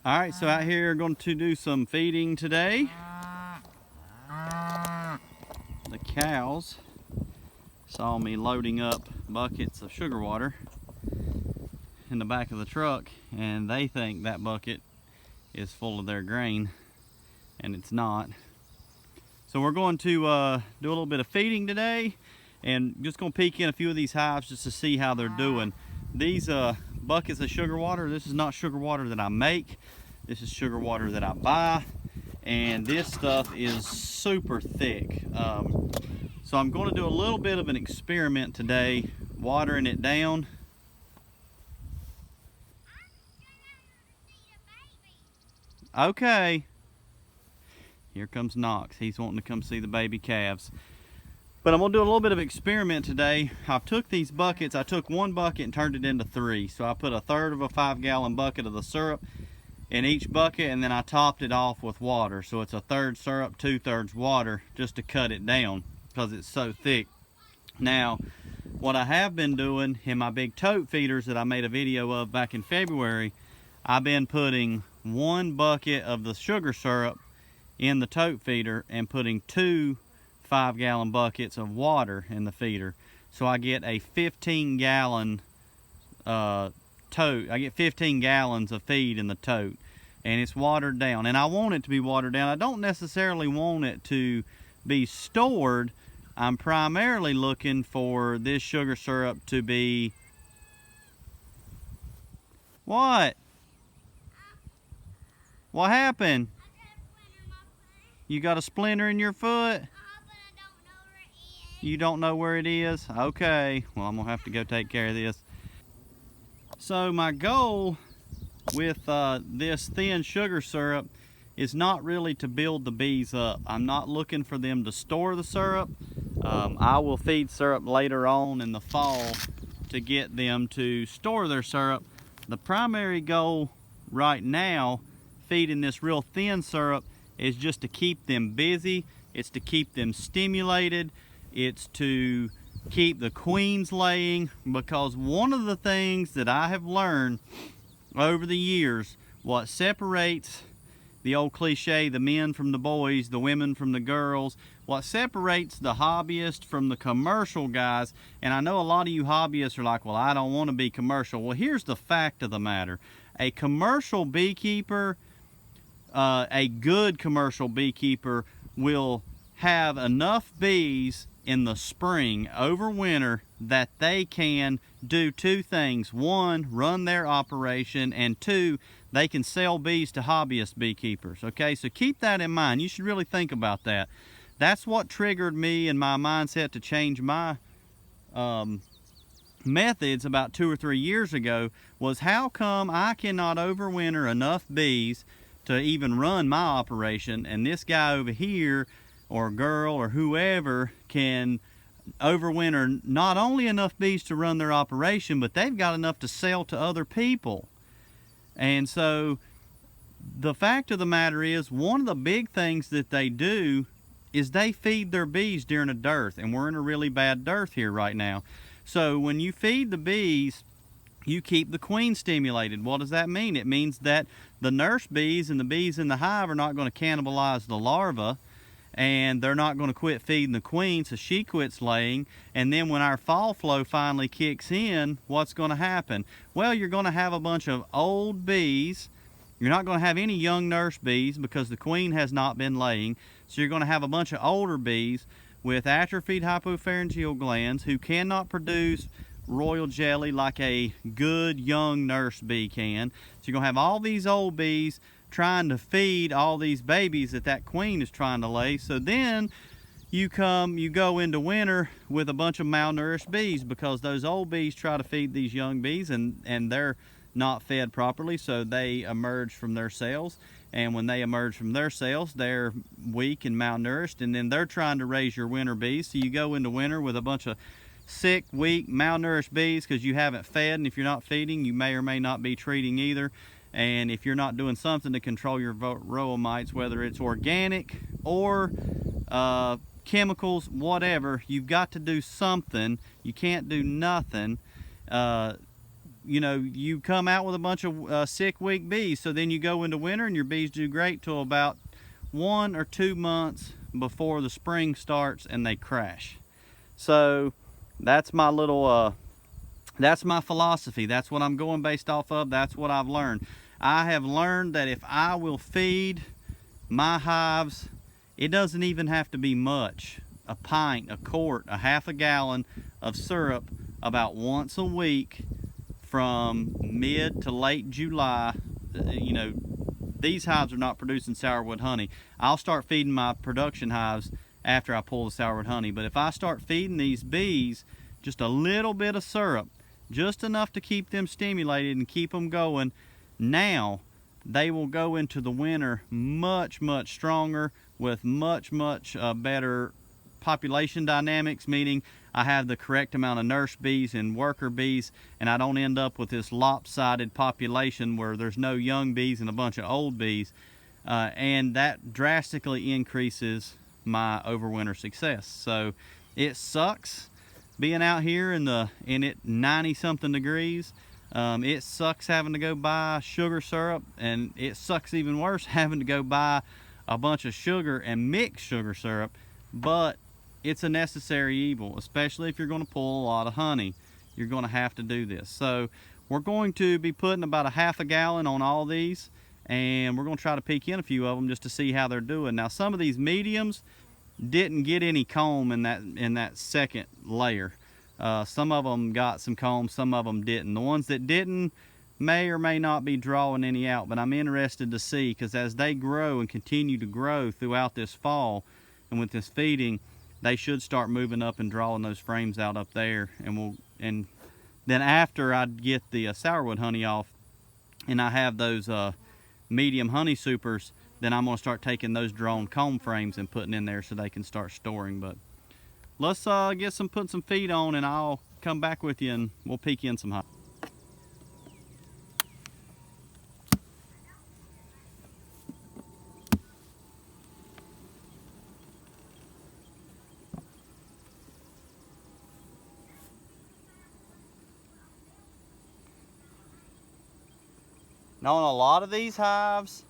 All right, so out here going to do some feeding today. The cows saw me loading up buckets of sugar water in the back of the truck, and they think that bucket is full of their grain, and it's not. So we're going to do a little bit of feeding today, and just going to peek in a few of these hives just to see how they're doing. These buckets of sugar water, this is not sugar water that I make. This is sugar water that I buy, and this stuff is super thick. So I'm going to do a little bit of an experiment today, watering it down. Okay. Here comes Knox. He's wanting to come see the baby calves. But I'm going to do a little bit of experiment today. I took these buckets, I took one bucket and turned it into 3. So I put 1/3 of a 5-gallon bucket of the syrup in each bucket, and then I topped it off with water. So it's 1/3 syrup, 2/3 water, just to cut it down because it's so thick. Now, what I have been doing in my big tote feeders that I made a video of back in February, I've been putting 1 bucket of the sugar syrup in the tote feeder and putting 2 5-gallon buckets of water in the feeder. So I get a 15-gallon tote. I get 15 gallons of feed in the tote, and it's watered down. And I want it to be watered down. I don't necessarily want it to be stored. I'm primarily looking for this sugar syrup to be... What? What happened? You got a splinter in your foot? You don't know where it is? Okay, well, I'm gonna have to go take care of this. So my goal with this thin sugar syrup is not really to build the bees up. I'm not looking for them to store the syrup. I will feed syrup later on in the fall to get them to store their syrup. The primary goal right now, feeding this real thin syrup, is just to keep them busy. It's to keep them stimulated. It's to keep the queens laying, because one of the things that I have learned over the years, what separates the old cliche, the men from the boys, the women from the girls, what separates the hobbyist from the commercial guys, and I know a lot of you hobbyists are like, well, I don't want to be commercial. Well, here's the fact of the matter. A commercial beekeeper, a good commercial beekeeper, will have enough bees in the spring over winter that they can do 2 things. 1, run their operation, and 2, they can sell bees to hobbyist beekeepers. Okay, so keep that in mind. You should really think about that. That's what triggered me in my mindset to change my methods about 2 or 3 years ago, was how come I cannot overwinter enough bees to even run my operation, and this guy over here or girl or whoever can overwinter not only enough bees to run their operation, but they've got enough to sell to other people. And so the fact of the matter is, one of the big things that they do is they feed their bees during a dearth, and we're in a really bad dearth here right now. So when you feed the bees, you keep the queen stimulated. What does that mean? It means that the nurse bees and the bees in the hive are not going to cannibalize the larva, and they're not going to quit feeding the queen, so she quits laying. And then when our fall flow finally kicks in, what's going to happen? Well, you're going to have a bunch of old bees. You're not going to have any young nurse bees because the queen has not been laying. So you're going to have a bunch of older bees with atrophied hypopharyngeal glands who cannot produce royal jelly like a good young nurse bee can. So you're going to have all these old bees trying to feed all these babies that queen is trying to lay. So then you go into winter with a bunch of malnourished bees, because those old bees try to feed these young bees, and they're not fed properly, so they emerge from their cells. And when they emerge from their cells, they're weak and malnourished, and then they're trying to raise your winter bees. So you go into winter with a bunch of sick, weak, malnourished bees because you haven't fed, and if you're not feeding, you may or may not be treating either. And if you're not doing something to control your varroa mites, whether it's organic or chemicals, whatever, you've got to do something. You can't do nothing. you know, you come out with a bunch of sick, weak bees. So then you go into winter and your bees do great till about 1 or 2 months before the spring starts and they crash. So that's my little, that's my philosophy. That's what I'm going based off of. That's what I've learned. I have learned that if I will feed my hives, it doesn't even have to be much. A pint, a quart, a half a gallon of syrup about once a week from mid to late July. You know, these hives are not producing sourwood honey. I'll start feeding my production hives after I pull the sourwood honey. But if I start feeding these bees just a little bit of syrup, just enough to keep them stimulated and keep them going, now they will go into the winter much stronger with much better population dynamics, meaning I have the correct amount of nurse bees and worker bees, and I don't end up with this lopsided population where there's no young bees and a bunch of old bees, and that drastically increases my overwinter success. So it sucks being out here in it 90 something degrees. It sucks having to go buy sugar syrup, and it sucks even worse having to go buy a bunch of sugar and mix sugar syrup, but it's a necessary evil, especially if you're going to pull a lot of honey. You're going to have to do this. So we're going to be putting about a half a gallon on all these, and we're going to try to peek in a few of them just to see how they're doing. Now, some of these mediums didn't get any comb in that second layer. Some of them got some comb, some of them didn't. The ones that didn't may or may not be drawing any out, but I'm interested to see, because as they grow and continue to grow throughout this fall and with this feeding, they should start moving up and drawing those frames out up there. And then after I get the sourwood honey off and I have those medium honey supers, then I'm going to start taking those drawn comb frames and putting in there so they can start storing. But let's put some feed on, and I'll come back with you and we'll peek in some hives. Now on a lot of these hives,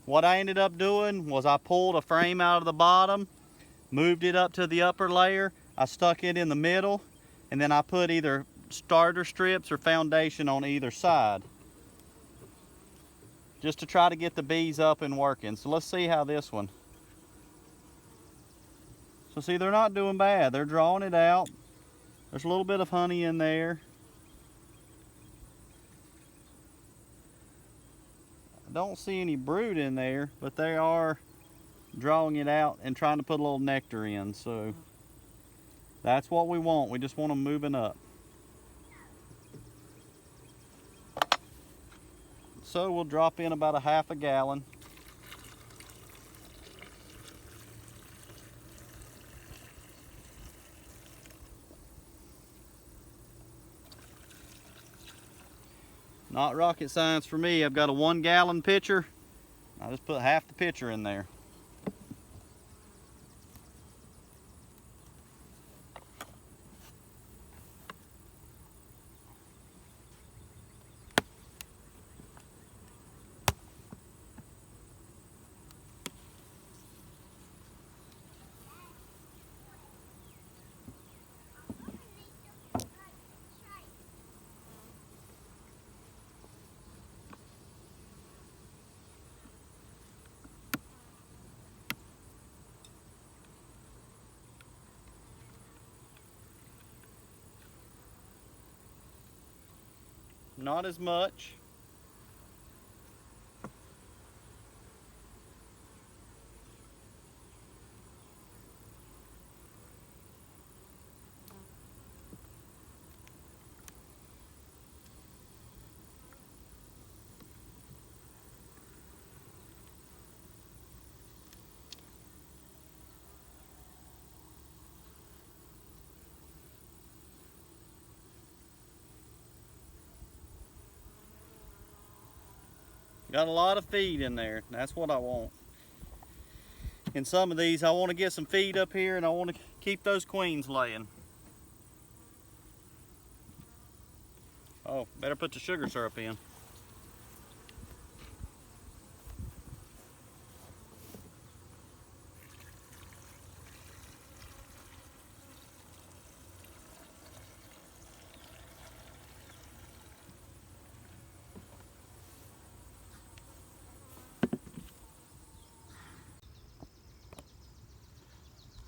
what I ended up doing was I pulled a frame out of the bottom, moved it up to the upper layer, I stuck it in the middle, and then I put either starter strips or foundation on either side, just to try to get the bees up and working. So let's see how this one. So see, they're not doing bad. They're drawing it out. There's a little bit of honey in there. Don't see any brood in there, but they are drawing it out and trying to put a little nectar in. So that's what we want. We just want them moving up. So we'll drop in about a half a gallon. Not rocket science for me. I've got a 1 gallon pitcher. I just put half the pitcher in there. Not as much. Got a lot of feed in there. That's what I want. In some of these, I want to get some feed up here, and I want to keep those queens laying. Oh, better put the sugar syrup in.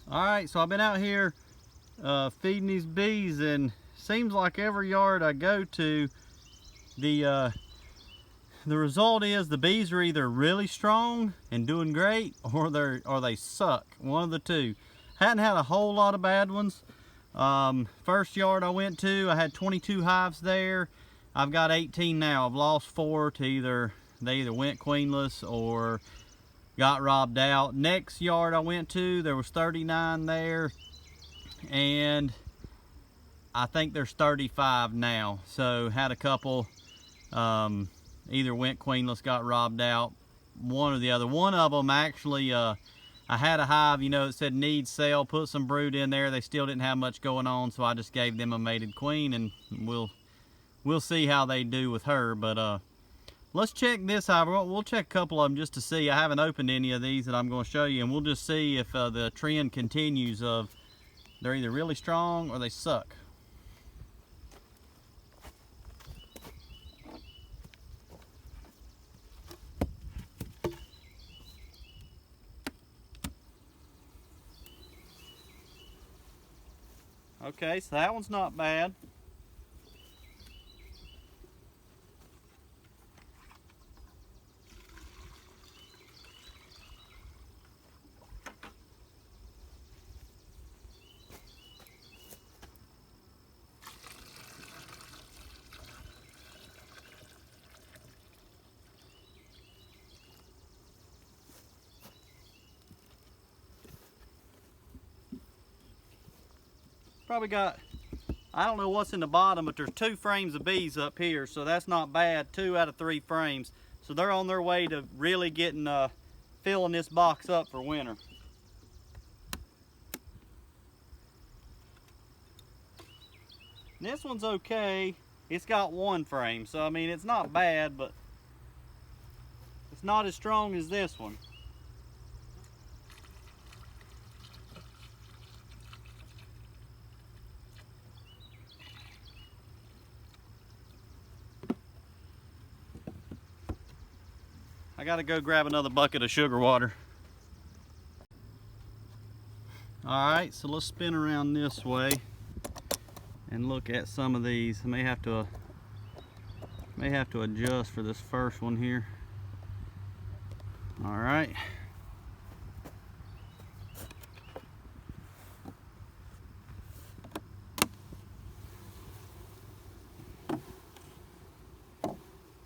All right, so I've been out here feeding these bees, and seems like every yard I go to, the result is the bees are either really strong and doing great, or they suck. One of the two. Hadn't had a whole lot of bad ones. First yard I went to, I had 22 hives there. I've got 18 now. I've lost 4 to they either went queenless or got robbed out. Next yard I went to, there was 39 there, and I think there's 35 now. So had a couple either went queenless, got robbed out, one or the other. One of them actually, I had a hive, you know, it said needs sale, put some brood in there. They still didn't have much going on, so I just gave them a mated queen, and we'll see how they do with her. But let's check this hive. We'll check a couple of them just to see. I haven't opened any of these that I'm going to show you, and we'll just see if the trend continues of they're either really strong or they suck. Okay, so that one's not bad. Probably got, I don't know what's in the bottom, but there's 2 frames of bees up here, so that's not bad. 2 out of 3 frames. So they're on their way to really getting, filling this box up for winter. This one's okay. It's got 1 frame, so I mean, it's not bad, but it's not as strong as this one. I gotta go grab another bucket of sugar water. All right, so let's spin around this way and look at some of these. I may have to adjust for this first one here. All right.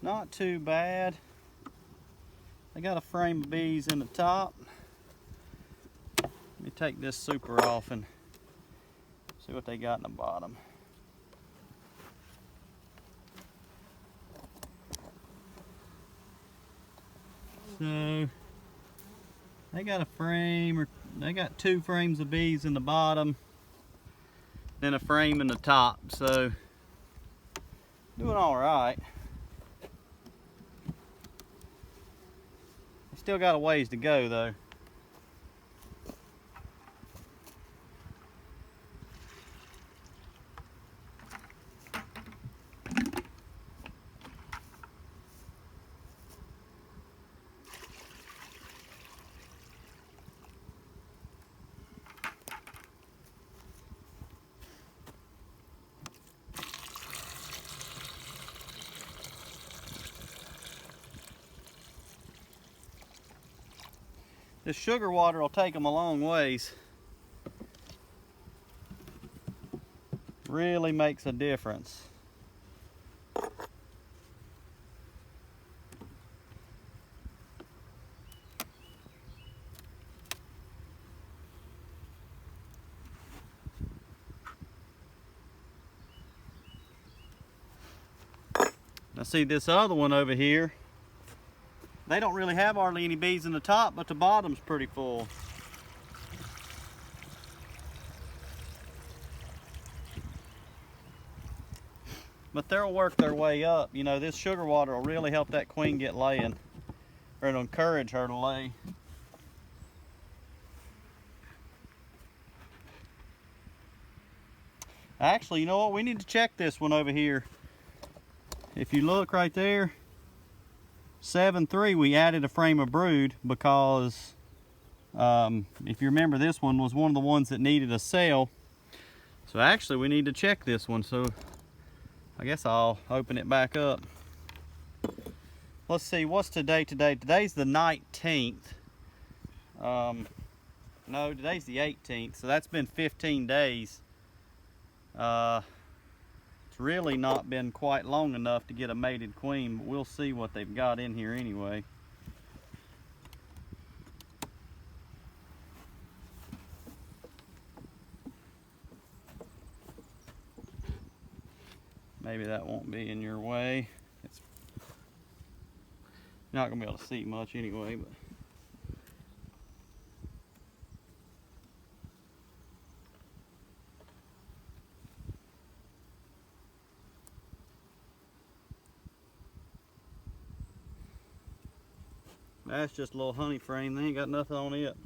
Not too bad. I got a frame of bees in the top. Let me take this super off and see what they got in the bottom. So they got a frame, or they got 2 frames of bees in the bottom, then a frame in the top. So doing all right. Still got a ways to go though. This sugar water will take them a long ways. Really makes a difference. Now see this other one over here. They don't really have hardly any bees in the top, but the bottom's pretty full. but they'll work their way up. You know, this sugar water will really help that queen get laying, or it'll encourage her to lay. Actually, you know what? We need to check this one over here. If you look right there, 7-3, we added a frame of brood because if you remember, this one was one of the ones that needed a cell. So actually, we need to check this one. So I guess I'll open it back up. Let's see, what's today? Today's the 19th. No, today's the 18th. So that's been 15 days. It's really not been quite long enough to get a mated queen, but we'll see what they've got in here anyway. Maybe that won't be in your way. It's not gonna be able to see much anyway, but that's just a little honey frame. They ain't got nothing on it.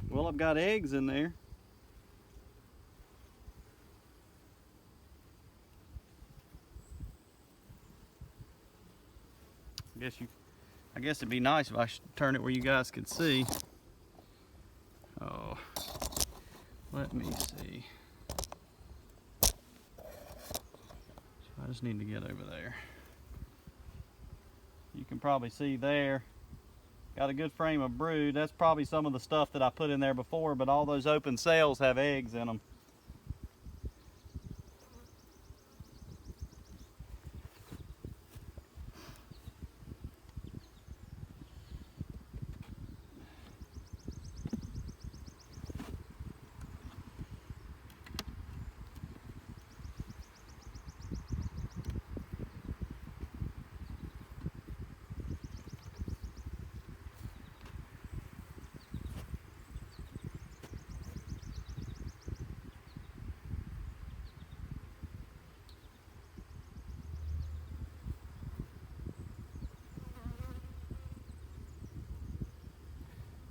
Well, I've got eggs in there. I guess it'd be nice if I turn it where you guys could see. Oh, let me see. So I just need to get over there. You can probably see there. Got a good frame of brood. That's probably some of the stuff that I put in there before, but all those open cells have eggs in them.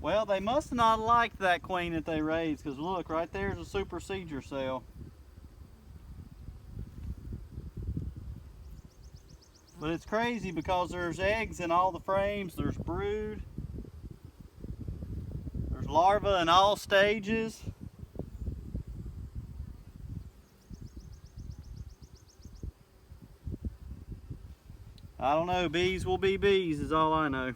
Well, they must not like that queen that they raised, because look, right there's a supersedure cell. But it's crazy because there's eggs in all the frames, there's brood, there's larvae in all stages. I don't know, bees will be bees is all I know.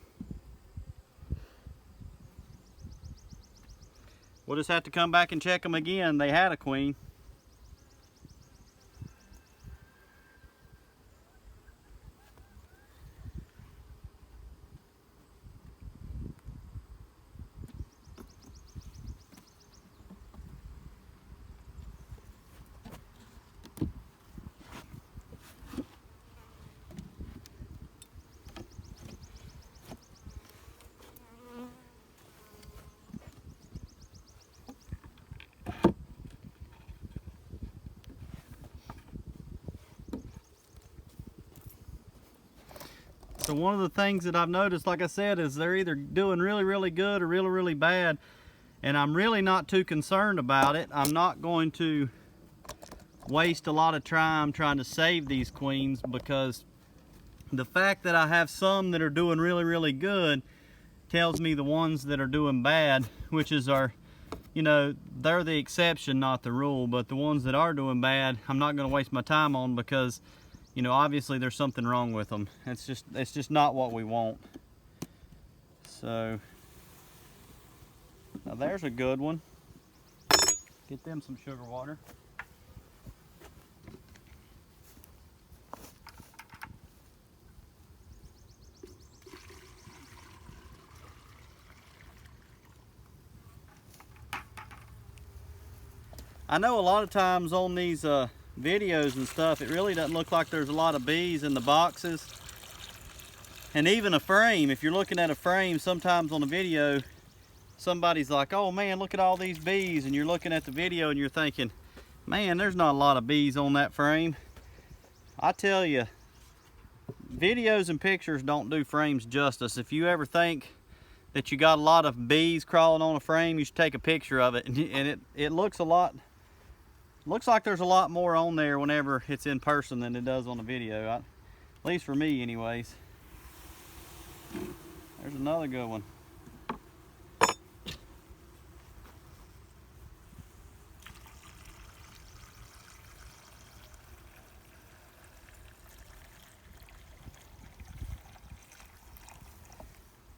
We'll just have to come back and check them again. They had a queen. So one of the things that I've noticed, like I said, is they're either doing really, really good or really, really bad. And I'm really not too concerned about it. I'm not going to waste a lot of time trying to save these queens, because the fact that I have some that are doing really, really good tells me the ones that are doing bad, which is you know, they're the exception, not the rule. But the ones that are doing bad, I'm not going to waste my time on, because you know, obviously there's something wrong with them. It's just not what we want. So now there's a good one. Get them some sugar water. I know a lot of times on these videos and stuff, it really doesn't look like there's a lot of bees in the boxes. And even a frame, if you're looking at a frame, sometimes on a video, somebody's like, oh man, look at all these bees. And you're looking at the video and you're thinking, man, there's not a lot of bees on that frame. I tell you, videos and pictures don't do frames justice. If you ever think that you got a lot of bees crawling on a frame, you should take a picture of it. And it looks like there's a lot more on there whenever it's in person than it does on the video. At least for me anyways. There's another good one.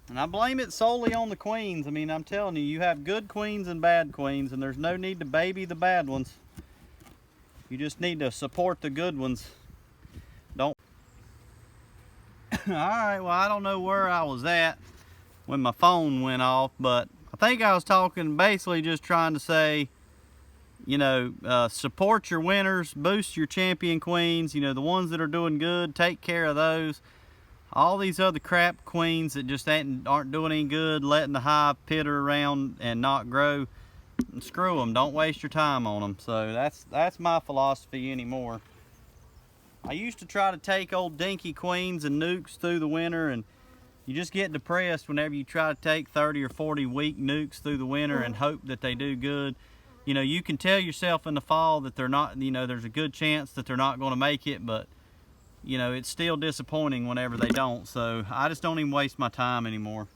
And I blame it solely on the queens. I mean, I'm telling you, you have good queens and bad queens, and there's no need to baby the bad ones. You just need to support the good ones. Don't. Alright, well, I don't know where I was at when my phone went off, but I think I was talking, basically just trying to say, you know, support your winners, boost your champion queens, you know, the ones that are doing good, take care of those. All these other crap queens that just aren't doing any good, letting the hive pitter around and not grow, screw them. Don't waste your time on them. So that's my philosophy anymore. I used to try to take old dinky queens and nukes through the winter, and you just get depressed whenever you try to take 30 or 40 weak nukes through the winter and hope that they do good. You know, you can tell yourself in the fall that they're not, you know, there's a good chance that they're not going to make it, but you know, it's still disappointing whenever they don't. So I just don't even waste my time anymore.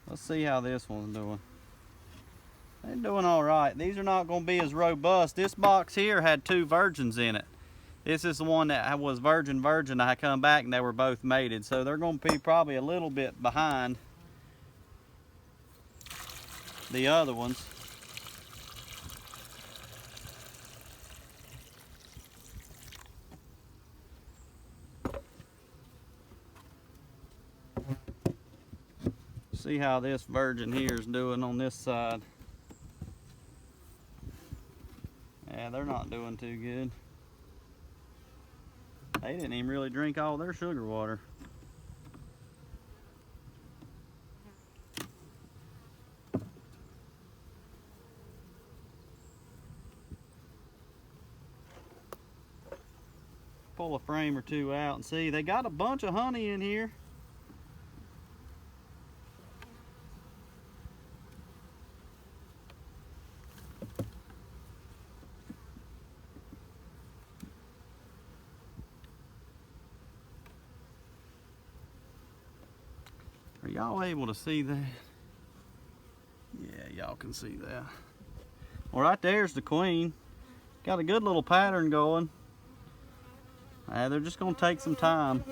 Let's see how this one's doing. They're doing all right. These are not going to be as robust. This box here had 2 virgins in it. This is the one that was virgin. I come back and they were both mated. So they're going to be probably a little bit behind the other ones. See how this virgin here is doing on this side. Yeah, they're not doing too good. They didn't even really drink all their sugar water. Pull a frame or 2 out and see, they got a bunch of honey in here. Are y'all able to see that? Yeah, y'all can see that. Well, right there's the queen. Got a good little pattern going. They're just going to take some time.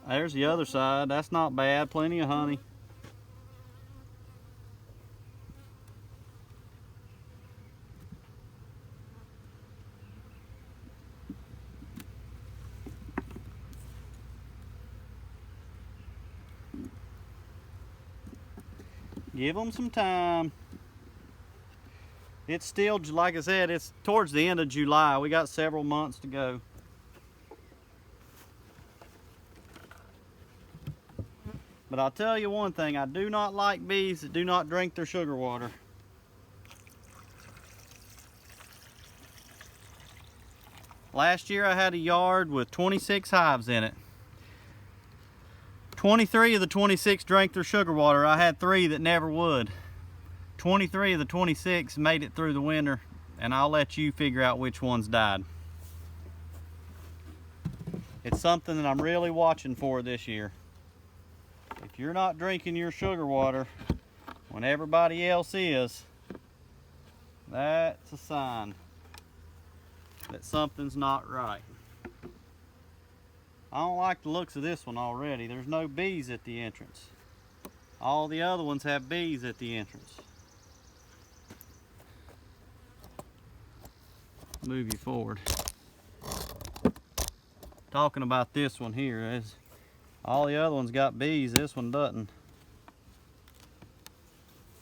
There's the other side. That's not bad. Plenty of honey. Give them some time. It's still, like I said, it's towards the end of July. We got several months to go. But I'll tell you one thing, I do not like bees that do not drink their sugar water. Last year I had a yard with 26 hives in it. 23 of the 26 drank their sugar water. I had 3 that never would. 23 of the 26 made it through the winter, and I'll let you figure out which ones died. It's something that I'm really watching for this year. If you're not drinking your sugar water when everybody else is, that's a sign that something's not right. I don't like the looks of this one already. There's no bees at the entrance. All the other ones have bees at the entrance. Move you forward. talking about this one here. All the other ones got bees, this one doesn't.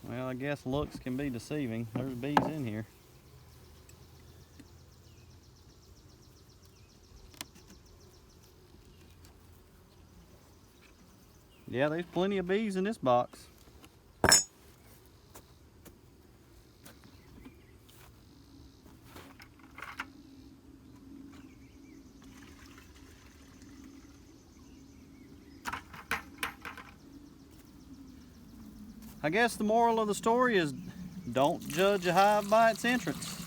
Well, I guess looks can be deceiving. There's bees in here. Yeah, there's plenty of bees in this box. I guess the moral of the story is don't judge a hive by its entrance.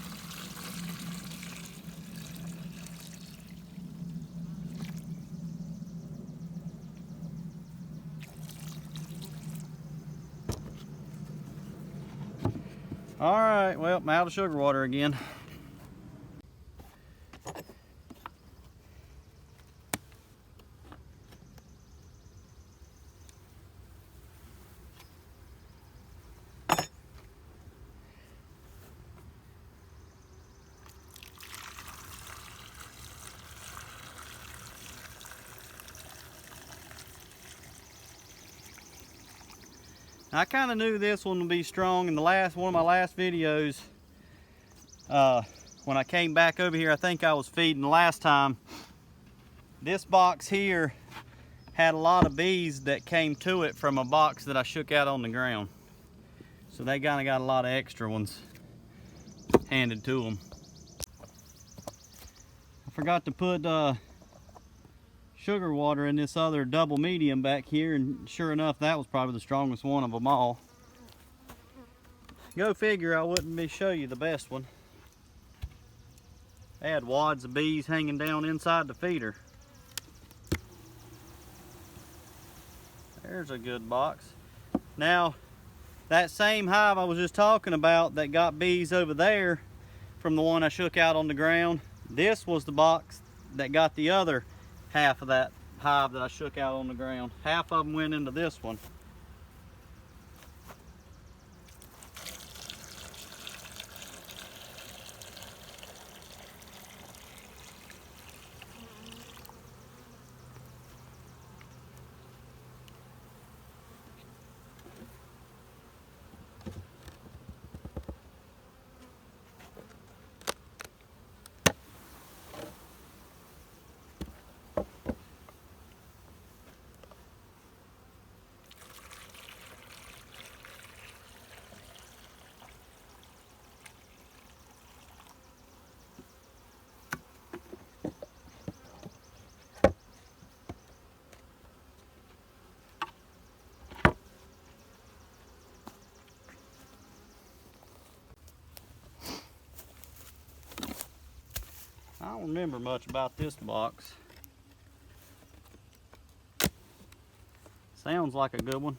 All right, well, I'm out of sugar water again. I kind of knew this one would be strong in one of my last videos. When I came back over here, I think I was feeding the last time. This box here had a lot of bees that came to it from a box that I shook out on the ground. So they kind of got a lot of extra ones handed to them. I forgot to put sugar water in this other double medium back here, and sure enough, that was probably the strongest one of them all. Go figure, I wouldn't be show you the best one. They had wads of bees hanging down inside the feeder. There's a good box. Now, that same hive I was just talking about that got bees over there from the one I shook out on the ground, this was the box that got the other half of that hive that I shook out on the ground. Half of them went into this one. I don't remember much about this box. Sounds like a good one.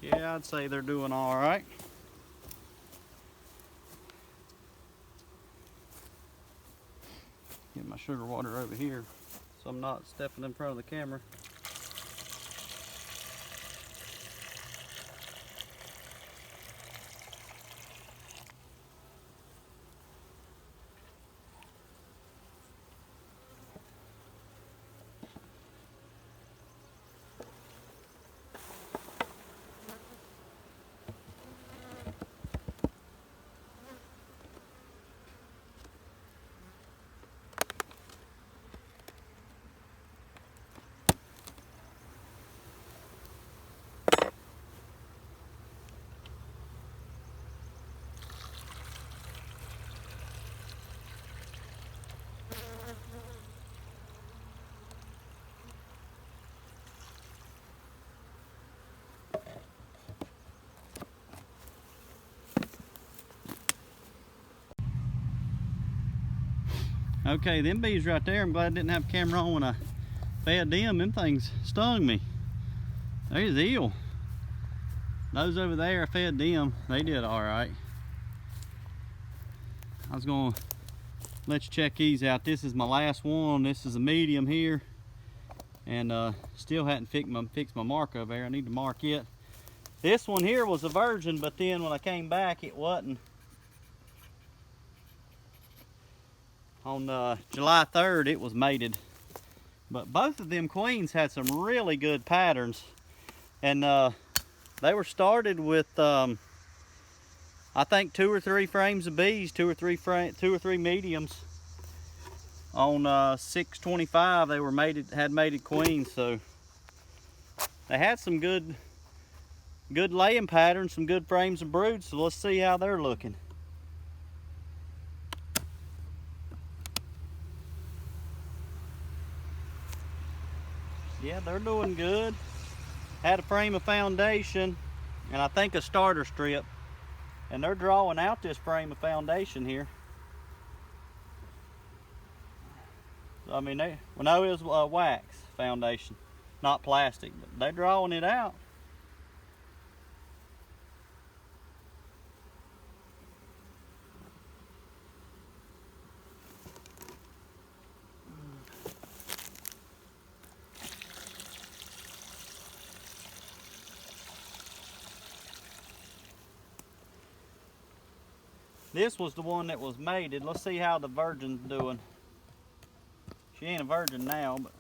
Yeah, I'd say they're doing all right. Get my sugar water over here so I'm not stepping in front of the camera. Okay, them bees right there, I'm glad I didn't have a camera on when I fed them. Them things stung me. There's the eel. Those over there, I fed them. They did all right. I was gonna let you check these out. This is my last one. This is a medium here. And still hadn't fixed my mark over there. I need to mark it. This one here was a virgin, but then when I came back, it wasn't. On July 3rd, it was mated. But both of them queens had some really good patterns. And they were started with, I think 2 or 3 frames of bees, 2 or 3 mediums. On 625, they were had mated queens, so they had some good laying patterns, some good frames of brood. So let's see how they're looking. Yeah, they're doing good. Had a frame of foundation and I think a starter strip, and they're drawing out this frame of foundation here. I mean, it was wax foundation, not plastic, but they're drawing it out. This was the one that was mated. Let's see how the virgin's doing. She ain't a virgin now, but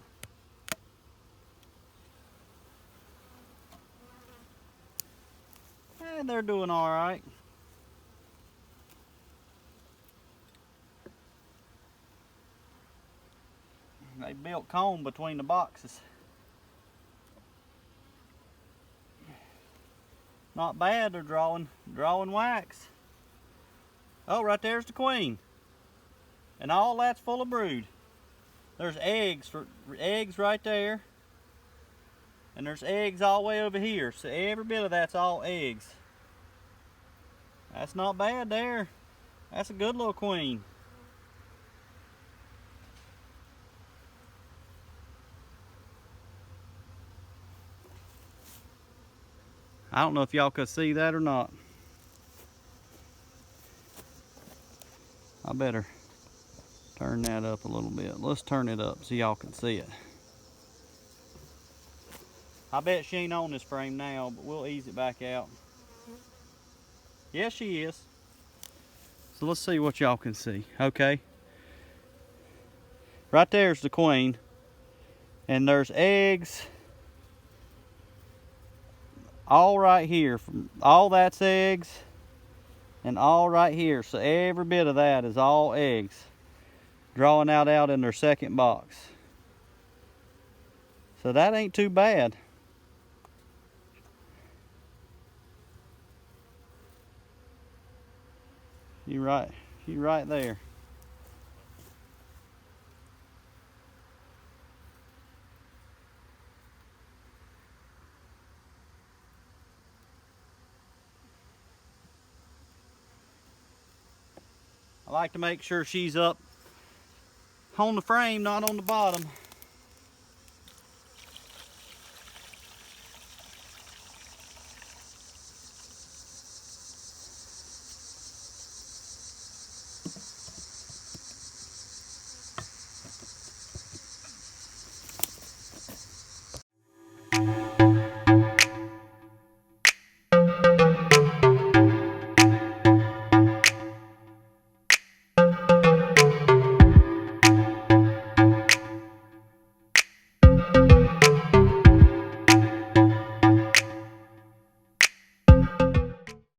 they're doing all right. They built comb between the boxes. Not bad. They're drawing wax. Oh, right there's the queen, and all that's full of brood. There's eggs right there, and there's eggs all the way over here. So every bit of that's all eggs. That's not bad there. That's a good little queen. I don't know if y'all could see that or not. I better turn that up a little bit. Let's turn it up so y'all can see it. I bet she ain't on this frame now, but we'll ease it back out. Yes, she is. So let's see what y'all can see. Okay. Right there's the queen. And there's eggs all right here. All that's eggs. And all right here. So every bit of that is all eggs. Drawing out in their second box. So that ain't too bad. You're right there. I like to make sure she's up on the frame, not on the bottom.